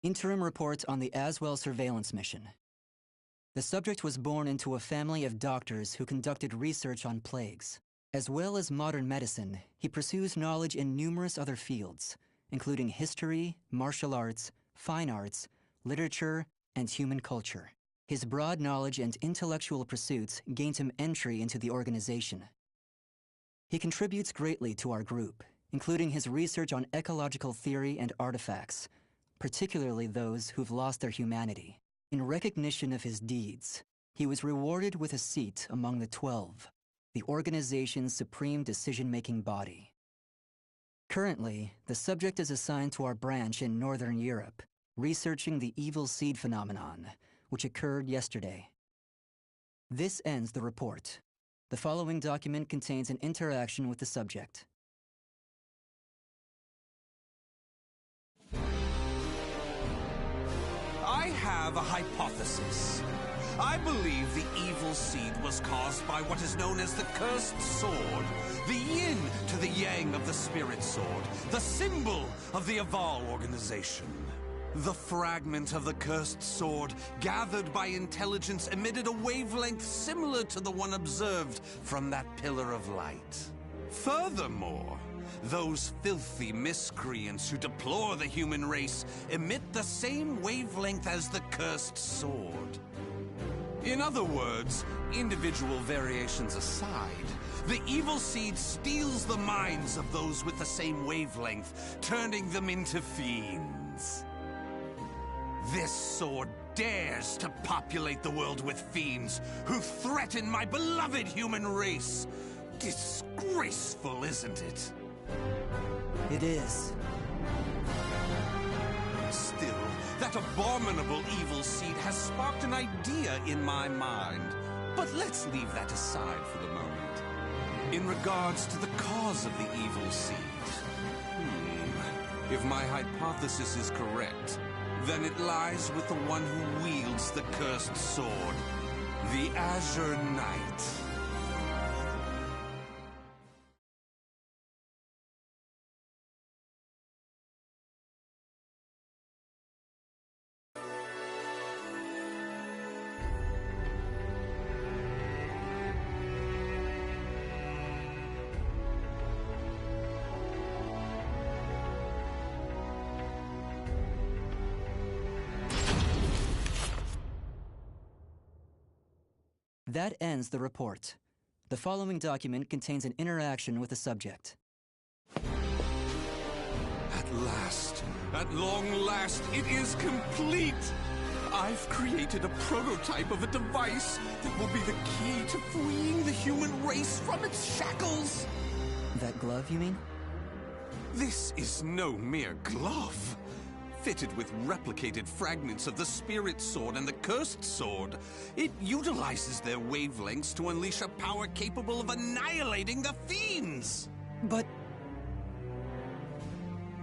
Interim report on the Aswell surveillance mission. The subject was born into a family of doctors who conducted research on plagues. As well as modern medicine, he pursues knowledge in numerous other fields, including history, martial arts, fine arts, literature, and human culture. His broad knowledge and intellectual pursuits gained him entry into the organization. He contributes greatly to our group, including his research on ecological theory and artifacts, particularly those who've lost their humanity. In recognition of his deeds, he was rewarded with a seat among the 12, the organization's supreme decision-making body. Currently, the subject is assigned to our branch in Northern Europe, researching the evil seed phenomenon, which occurred yesterday. This ends the report. The following document contains an interaction with the subject. I have a hypothesis. I believe the evil seed was caused by what is known as the cursed sword, the yin to the yang of the spirit sword, the symbol of the Aval organization. The fragment of the cursed sword, gathered by intelligence, emitted a wavelength similar to the one observed from that pillar of light. Furthermore, those filthy miscreants who deplore the human race emit the same wavelength as the cursed sword. In other words, individual variations aside, the evil seed steals the minds of those with the same wavelength, turning them into fiends. This sword dares to populate the world with fiends who threaten my beloved human race. Disgraceful, isn't it? It is. Still, that abominable evil seed has sparked an idea in my mind. But let's leave that aside for the moment. In regards to the cause of the evil seed, if my hypothesis is correct, then it lies with the one who wields the cursed sword, the Azure Knight. That ends the report. The following document contains an interaction with the subject. At long last, it is complete! I've created a prototype of a device that will be the key to freeing the human race from its shackles! That glove, you mean? This is no mere glove. Fitted with replicated fragments of the spirit sword and the cursed sword, it utilizes their wavelengths to unleash a power capable of annihilating the fiends! But...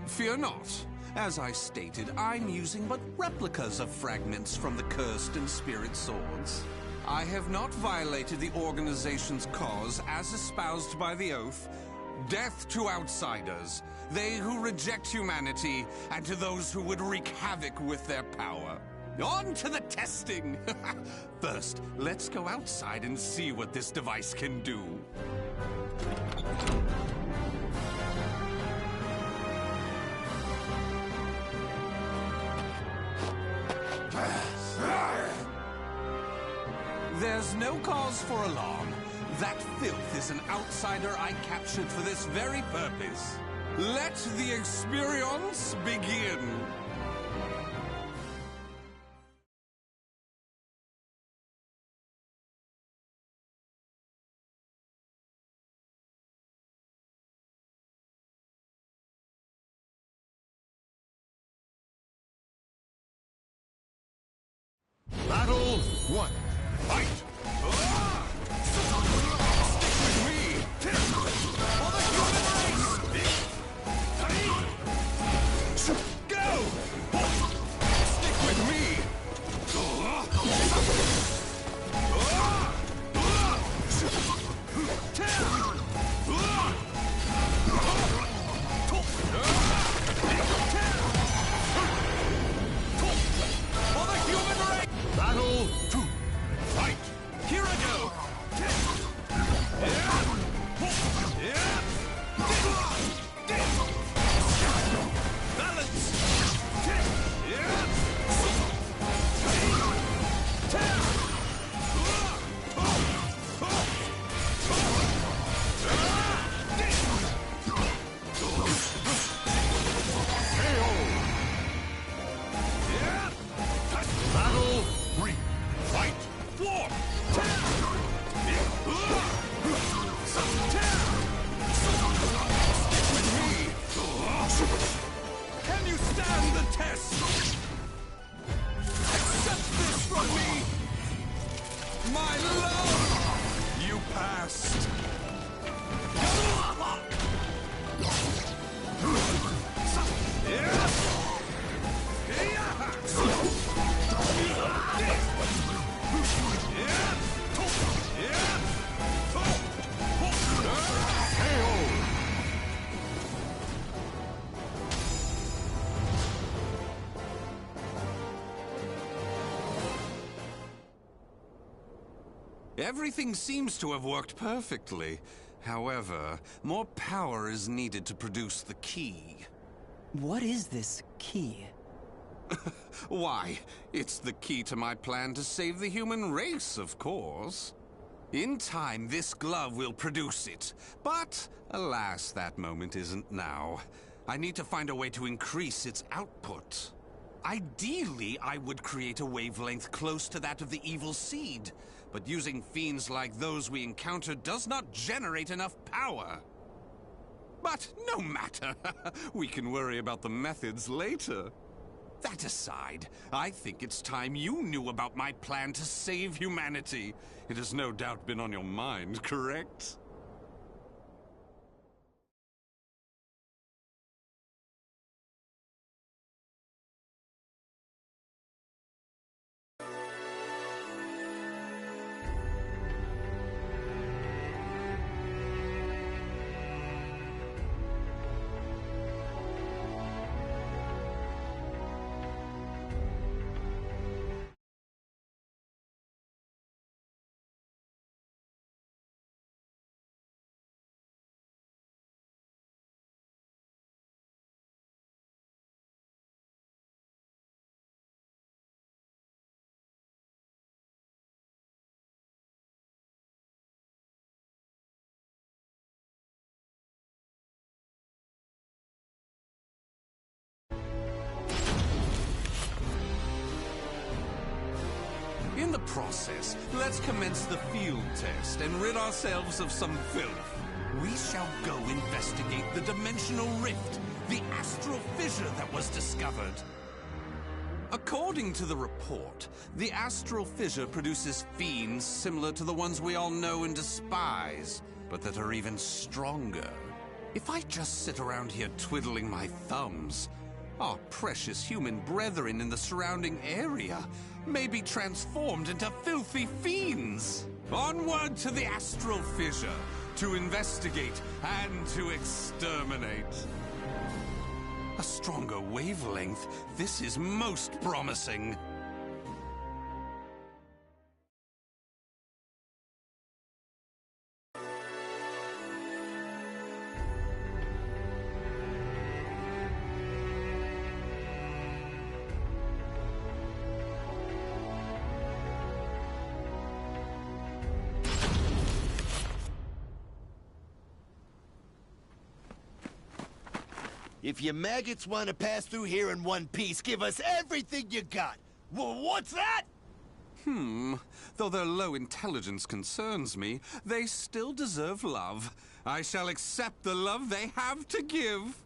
Fear not. As I stated, I'm using but replicas of fragments from the cursed and spirit swords. I have not violated the organization's cause as espoused by the oath. Death to outsiders, they who reject humanity, and to those who would wreak havoc with their power. On to the testing! First, let's go outside and see what this device can do. There's no cause for alarm. That filth is an outsider I captured for this very purpose. Let the experience begin. Battle 1. Fight! Everything seems to have worked perfectly. However, more power is needed to produce the key. What is this key? Why, it's the key to my plan to save the human race, of course. In time, this glove will produce it. But, alas, that moment isn't now. I need to find a way to increase its output. Ideally, I would create a wavelength close to that of the evil seed. But using fiends like those we encountered does not generate enough power. But no matter. We can worry about the methods later. That aside, I think it's time you knew about my plan to save humanity. It has no doubt been on your mind, correct? In the process, let's commence the field test and rid ourselves of some filth. We shall go investigate the dimensional rift, the astral fissure that was discovered. According to the report, the astral fissure produces fiends similar to the ones we all know and despise, but that are even stronger. If I just sit around here twiddling my thumbs, our precious human brethren in the surrounding area may be transformed into filthy fiends. Onward to the astral fissure, to investigate and to exterminate. A stronger wavelength, this is most promising. If you maggots want to pass through here in one piece, give us everything you got. What's that? Though their low intelligence concerns me, they still deserve love. I shall accept the love they have to give.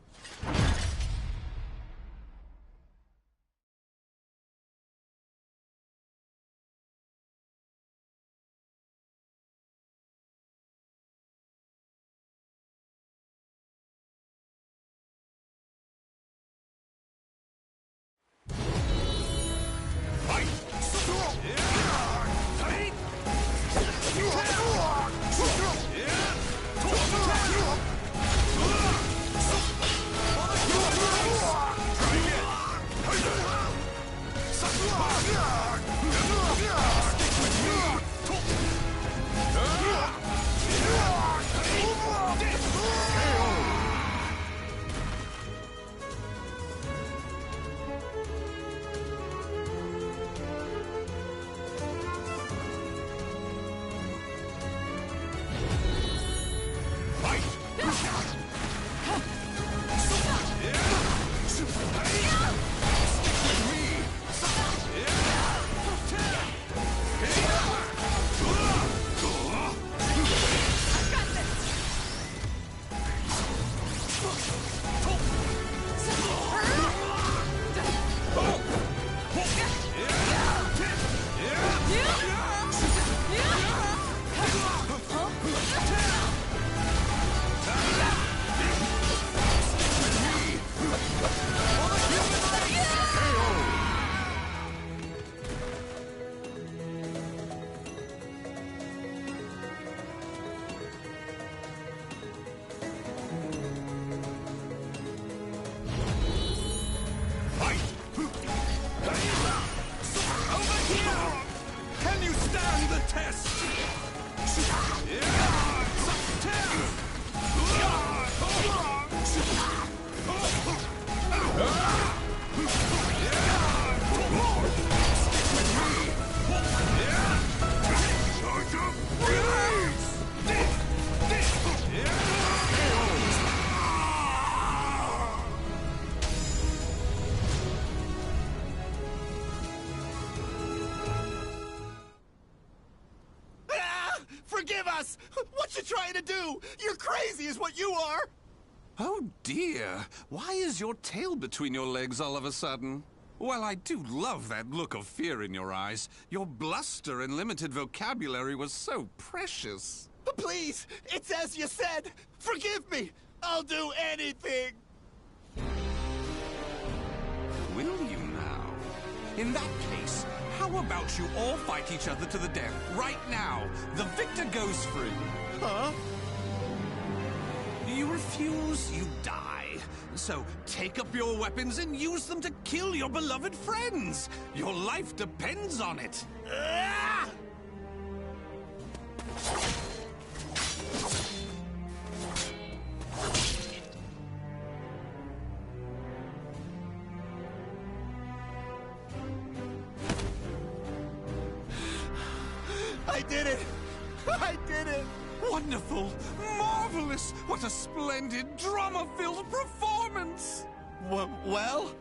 trying to do? You're crazy is what you are! Oh dear, why is your tail between your legs all of a sudden? Well, I do love that look of fear in your eyes. Your bluster and limited vocabulary was so precious. But please, it's as you said. Forgive me. I'll do anything. Will you now? In that case, how about you all fight each other to the death right now? The victor goes free. Huh? You refuse, you die. So take up your weapons and use them to kill your beloved friends. Your life depends on it. Ah! I did it! I did it! Wonderful! Marvelous! What a splendid, drama-filled performance! Well?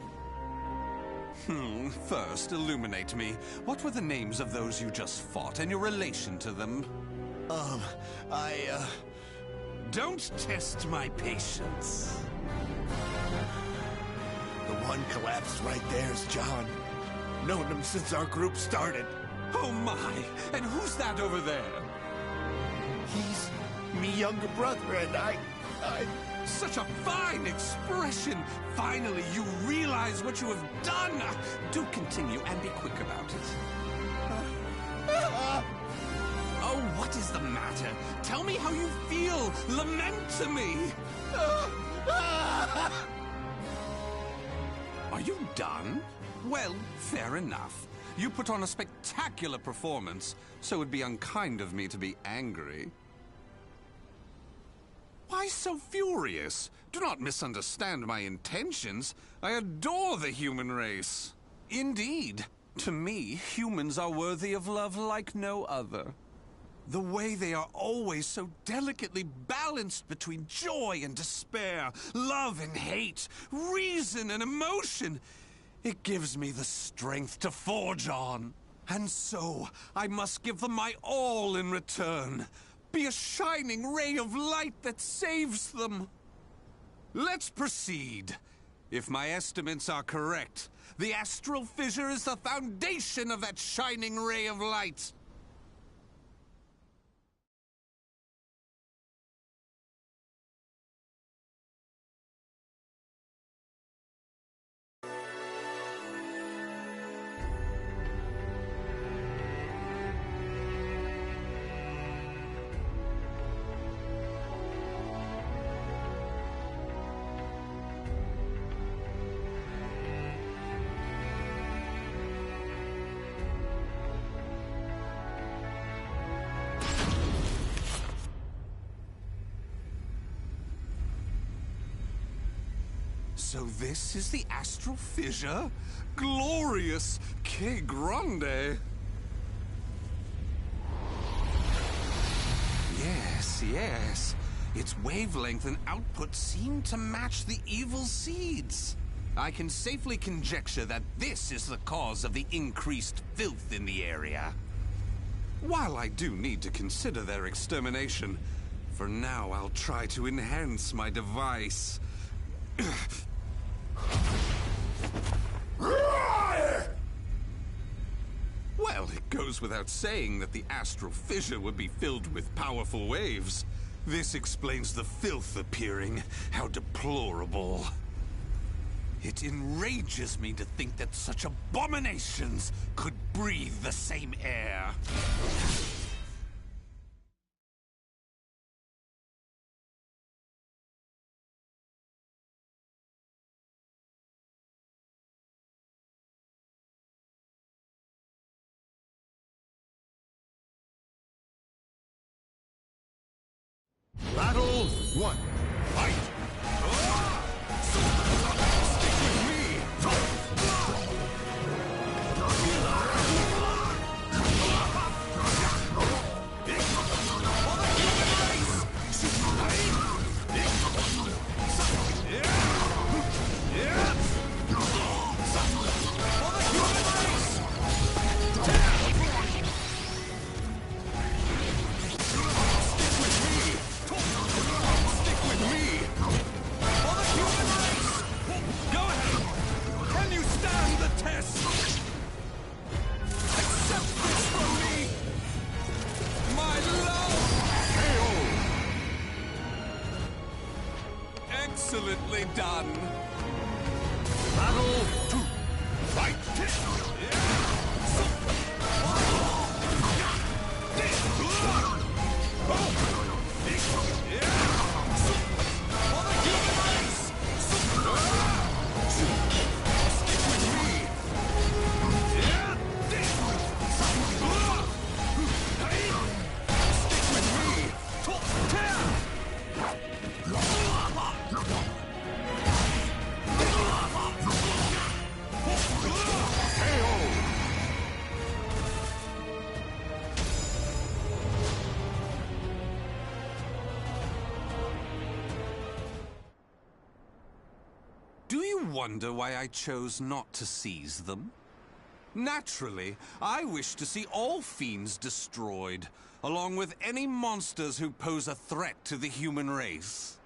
First, illuminate me. What were the names of those you just fought and your relation to them? Don't test my patience. The one collapsed right there's John. Known him since our group started. Oh my! And who's that over there? He's me younger brother, and I... Such a fine expression! Finally, you realize what you have done! Do continue and be quick about it. Oh, what is the matter? Tell me how you feel! Lament to me! Are you done? Well, fair enough. You put on a spectacular performance, so it would be unkind of me to be angry. Why so furious? Do not misunderstand my intentions. I adore the human race. Indeed, to me, humans are worthy of love like no other. The way they are always so delicately balanced between joy and despair, love and hate, reason and emotion. It gives me the strength to forge on. And so, I must give them my all in return. Be a shining ray of light that saves them. Let's proceed. If my estimates are correct, the astral fissure is the foundation of that shining ray of light. So this is the astral fissure? Glorious! Que grande! Yes. Its wavelength and output seem to match the evil seeds. I can safely conjecture that this is the cause of the increased filth in the area. While I do need to consider their extermination, for now I'll try to enhance my device. Well, it goes without saying that the astral fissure would be filled with powerful waves. This explains the filth appearing. How deplorable. It enrages me to think that such abominations could breathe the same air. Battle 1. Fight! Stick with me! done. Battle 2. Fight! Do you wonder why I chose not to seize them? Naturally, I wish to see all fiends destroyed, along with any monsters who pose a threat to the human race.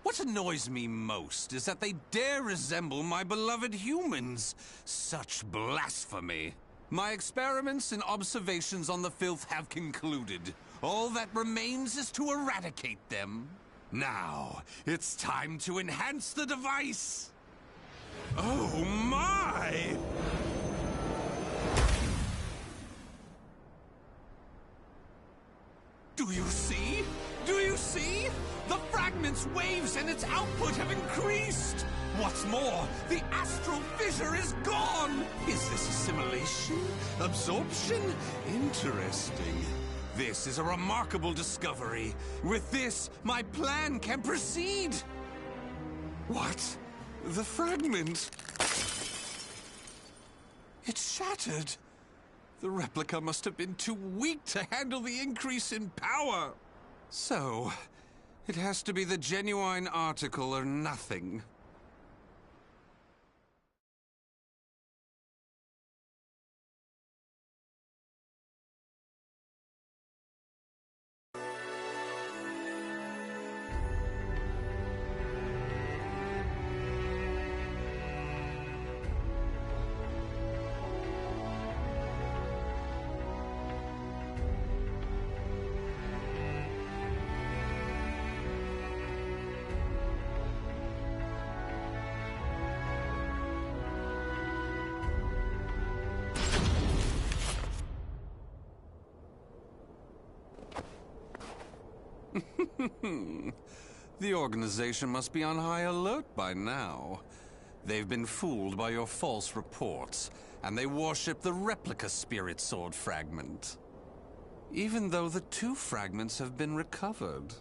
What annoys me most is that they dare resemble my beloved humans. Such blasphemy. My experiments and observations on the filth have concluded. All that remains is to eradicate them. Now, it's time to enhance the device. Oh my! Do you see? Do you see? The fragment's waves and its output have increased! What's more, the astral fissure is gone! Is this assimilation? Absorption? Interesting. This is a remarkable discovery. With this, my plan can proceed! What? The fragment? It's shattered. The replica must have been too weak to handle the increase in power. So, it has to be the genuine article or nothing. The organization must be on high alert by now. They've been fooled by your false reports, and they worship the replica spirit sword fragment. Even though the two fragments have been recovered.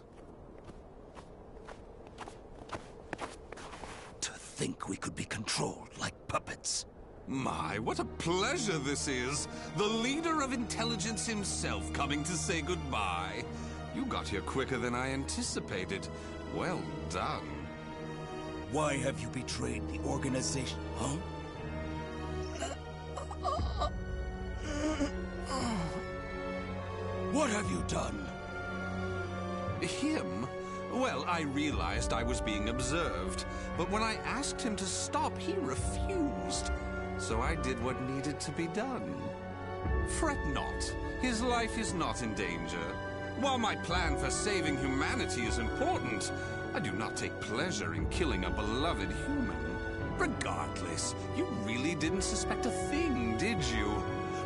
To think we could be controlled like puppets. My, what a pleasure this is! The leader of intelligence himself coming to say goodbye. You got here quicker than I anticipated. Well done. Why have you betrayed the organization, huh? What have you done? Him? Well, I realized I was being observed, but when I asked him to stop, he refused. So I did what needed to be done. Fret not. His life is not in danger. While my plan for saving humanity is important, I do not take pleasure in killing a beloved human. Regardless, you really didn't suspect a thing, did you?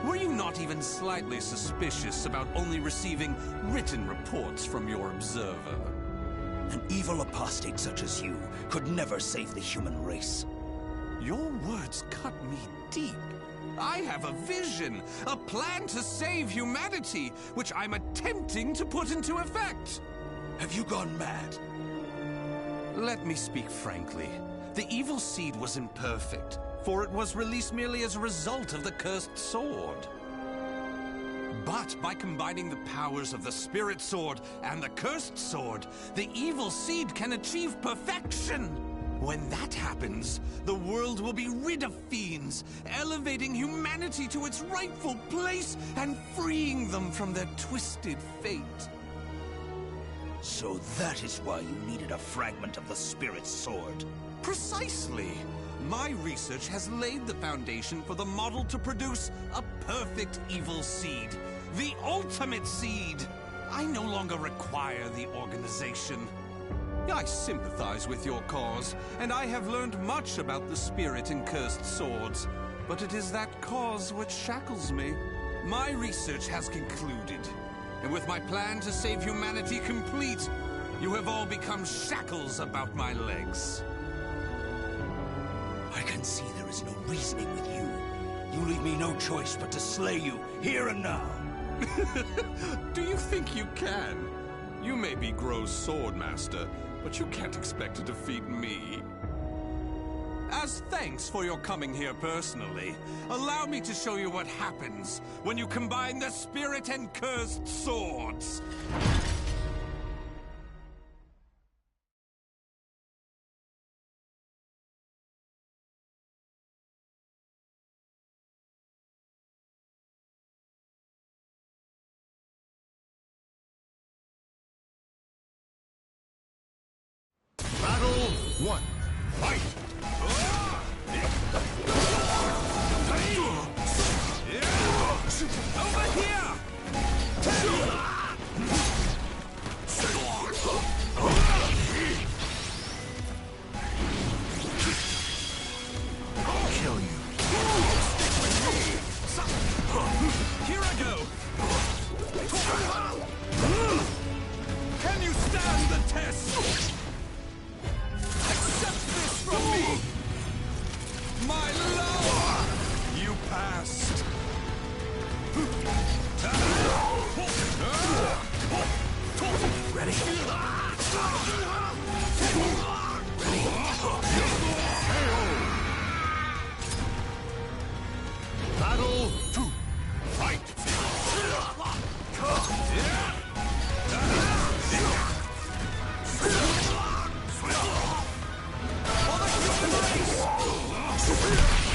Were you not even slightly suspicious about only receiving written reports from your observer? An evil apostate such as you could never save the human race. Your words cut me deep. I have a vision, a plan to save humanity, which I'm attempting to put into effect. Have you gone mad? Let me speak frankly. The evil seed was imperfect, for it was released merely as a result of the cursed sword. But by combining the powers of the spirit sword and the cursed sword, the evil seed can achieve perfection. When that happens, the world will be rid of fiends, elevating humanity to its rightful place and freeing them from their twisted fate. So that is why you needed a fragment of the spirit sword. Precisely. My research has laid the foundation for the model to produce a perfect evil seed. The ultimate seed. I no longer require the organization. I sympathize with your cause, and I have learned much about the spirit in cursed swords. But it is that cause which shackles me. My research has concluded, and with my plan to save humanity complete, you have all become shackles about my legs. I can see there is no reasoning with you. You leave me no choice but to slay you, here and now. Do you think you can? You may be Gro's swordmaster, but you can't expect to defeat me. As thanks for your coming here personally, allow me to show you what happens when you combine the spirit and cursed swords. Battle 1. Fight! Over here! I'll kill you. Here I go! Can you stand the test? Accept this from me! My love! You passed. Ready? Battle 2. Fight!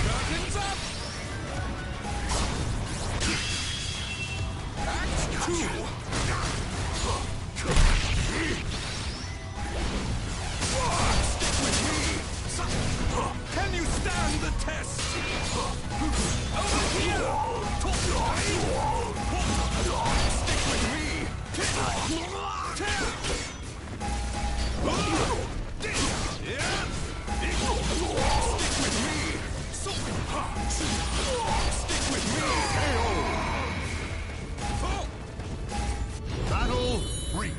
Curtains up! Act 2! Can you stand the test? Over here! Stick with me! Battle 3.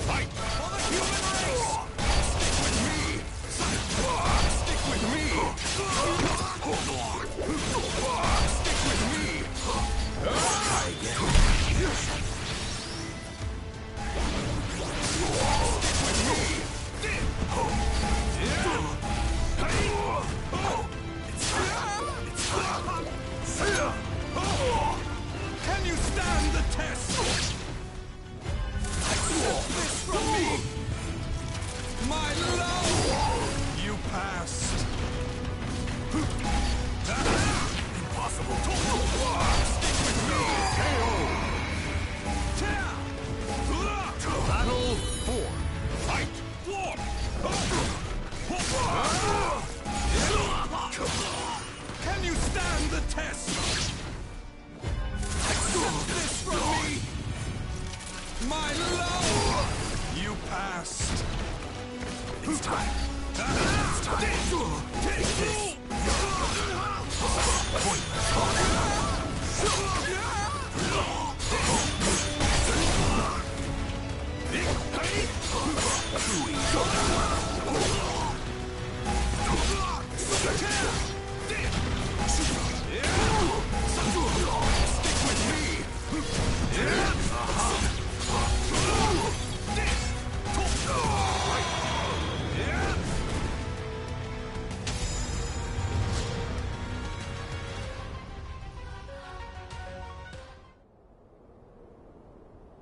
Fight! For the human race! Stick with me! Stick with me! Try again. Can you stand the test? Accept this from me! My love! You passed. Impossible. Stick with me! Battle 4. Fight! Can you stand the test? Accept this from me! My love! You passed. It's time. It's time. Take this.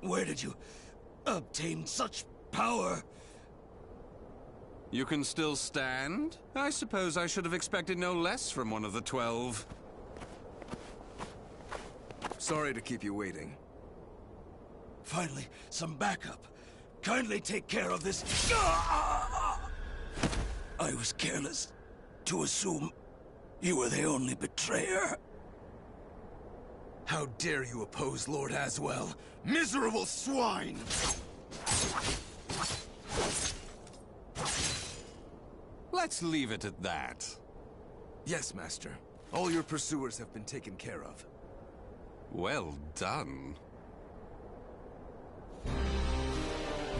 Where did you obtain such power? You can still stand? I suppose I should have expected no less from one of the 12. Sorry to keep you waiting. Finally, some backup. Kindly take care of this. I was careless to assume you were the only betrayer. How dare you oppose Lord Aswell? Miserable swine! Let's leave it at that. Yes, Master. All your pursuers have been taken care of. Well done.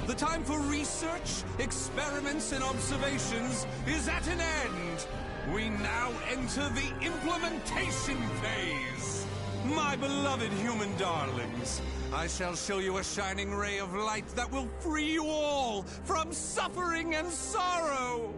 The time for research, experiments, and observations is at an end. We now enter the implementation phase. My beloved human darlings, I shall show you a shining ray of light that will free you all from suffering and sorrow.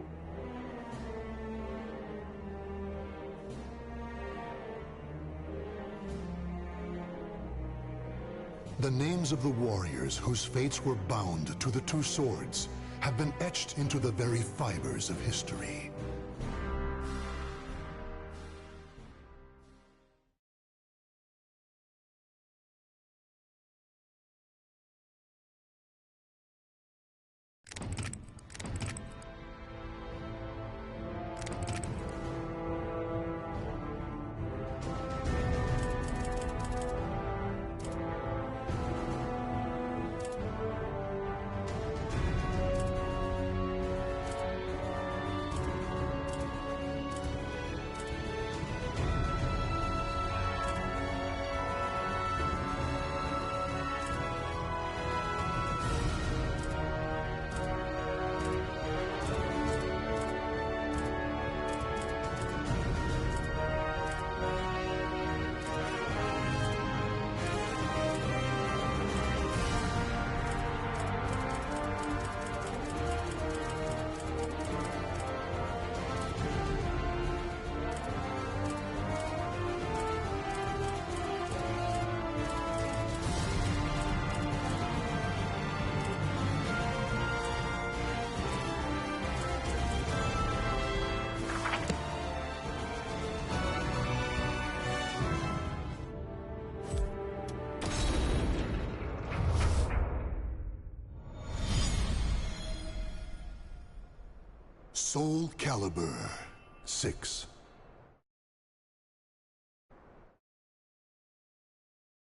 The names of the warriors whose fates were bound to the two swords have been etched into the very fibers of history. Soul Calibur 6.